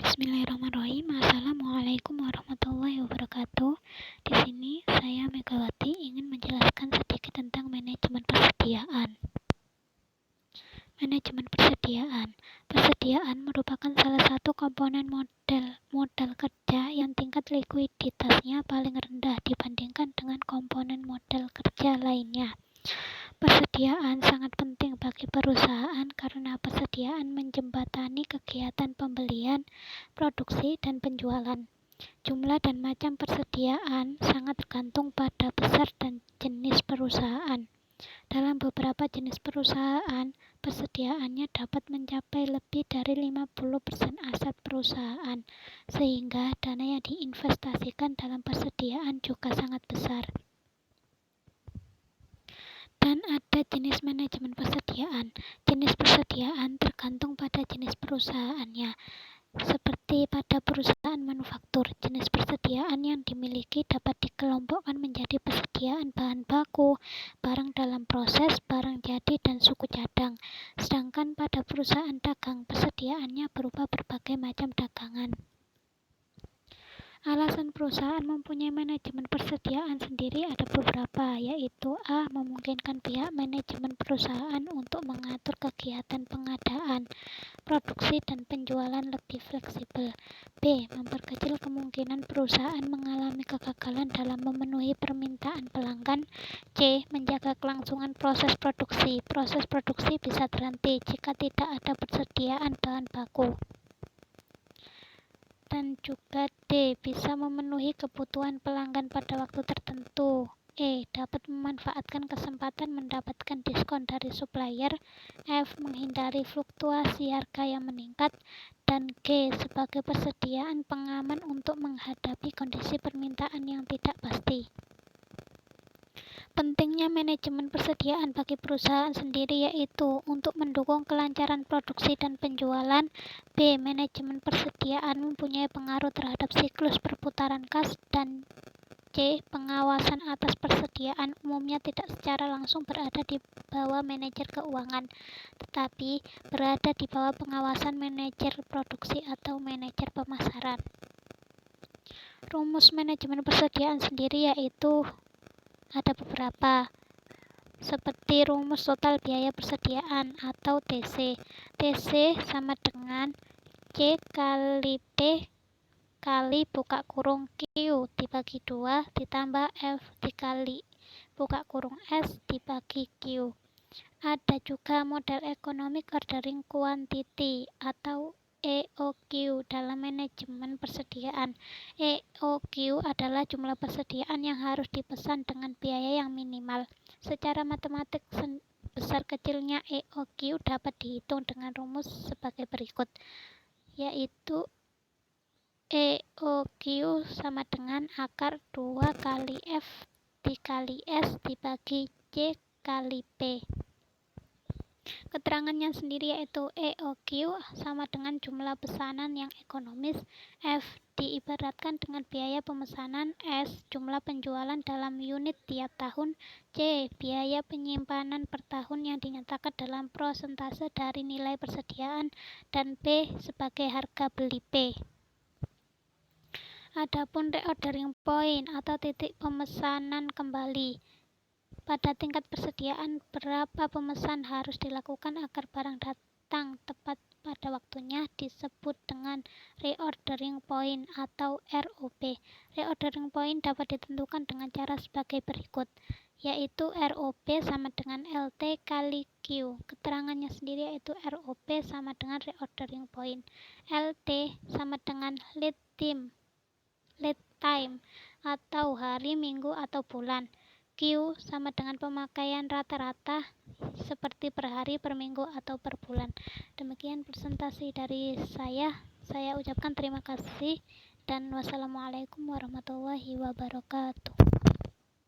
Bismillahirrahmanirrahim. Assalamualaikum warahmatullahi wabarakatuh. Di sini saya Megawati ingin menjelaskan sedikit tentang manajemen persediaan. Manajemen persediaan. Persediaan merupakan salah satu komponen modal kerja yang tingkat likuiditasnya paling rendah dibandingkan dengan komponen modal kerja lainnya. Persediaan sangat penting bagi perusahaan karena persediaan menjembatani kegiatan pembelian, produksi, dan penjualan. Jumlah dan macam persediaan sangat tergantung pada besar dan jenis perusahaan. Dalam beberapa jenis perusahaan, persediaannya dapat mencapai lebih dari 50% aset perusahaan, sehingga dana yang diinvestasikan dalam persediaan juga sangat besar. Dan ada jenis manajemen persediaan. Jenis persediaan tergantung pada jenis perusahaannya. Seperti pada perusahaan manufaktur, jenis persediaan yang dimiliki dapat dikelompokkan menjadi persediaan bahan baku, barang dalam proses, barang jadi, dan suku cadang. Sedangkan pada perusahaan dagang, persediaannya berupa berbagai macam dagangan. Alasan perusahaan mempunyai manajemen persediaan sendiri ada beberapa, yaitu A. Memungkinkan pihak manajemen perusahaan untuk mengatur kegiatan pengadaan, produksi, dan penjualan lebih fleksibel. B. Memperkecil kemungkinan perusahaan mengalami kegagalan dalam memenuhi permintaan pelanggan. C. Menjaga kelangsungan proses produksi. Proses produksi bisa terhenti jika tidak ada persediaan bahan baku. Dan juga D. Bisa memenuhi kebutuhan pelanggan pada waktu tertentu. E. Dapat memanfaatkan kesempatan mendapatkan diskon dari supplier. F. Menghindari fluktuasi harga yang meningkat. Dan G. Sebagai persediaan pengaman untuk menghadapi kondisi permintaan yang tidak pasti. Pentingnya manajemen persediaan bagi perusahaan sendiri yaitu untuk mendukung kelancaran produksi dan penjualan. B. Manajemen persediaan mempunyai pengaruh terhadap siklus perputaran kas. Dan C. Pengawasan atas persediaan umumnya tidak secara langsung berada di bawah manajer keuangan, tetapi berada di bawah pengawasan manajer produksi atau manajer pemasaran. Rumus manajemen persediaan sendiri yaitu ada beberapa, seperti rumus total biaya persediaan atau TC. TC sama dengan C kali P kali buka kurung Q dibagi 2 ditambah F dikali buka kurung S dibagi Q. Ada juga model economic ordering quantity atau EOQ dalam manajemen persediaan. EOQ adalah jumlah persediaan yang harus dipesan dengan biaya yang minimal. Secara matematik, besar kecilnya EOQ dapat dihitung dengan rumus sebagai berikut, yaitu EOQ sama dengan akar 2 kali F dikali S dibagi C kali P. Keterangannya sendiri yaitu EOQ sama dengan jumlah pesanan yang ekonomis, F diibaratkan dengan biaya pemesanan, S jumlah penjualan dalam unit tiap tahun, C biaya penyimpanan per tahun yang dinyatakan dalam prosentase dari nilai persediaan, dan P sebagai harga beli P. Adapun reordering point atau titik pemesanan kembali. Pada tingkat persediaan, berapa pemesan harus dilakukan agar barang datang tepat pada waktunya disebut dengan reordering point atau ROP. Reordering point dapat ditentukan dengan cara sebagai berikut, yaitu ROP sama dengan LT kali Q. Keterangannya sendiri yaitu ROP sama dengan reordering point, LT sama dengan lead time atau hari, minggu, atau bulan. Q sama dengan pemakaian rata-rata seperti per hari, per minggu, atau per bulan. Demikian presentasi dari saya. Saya ucapkan terima kasih dan wassalamualaikum warahmatullahi wabarakatuh.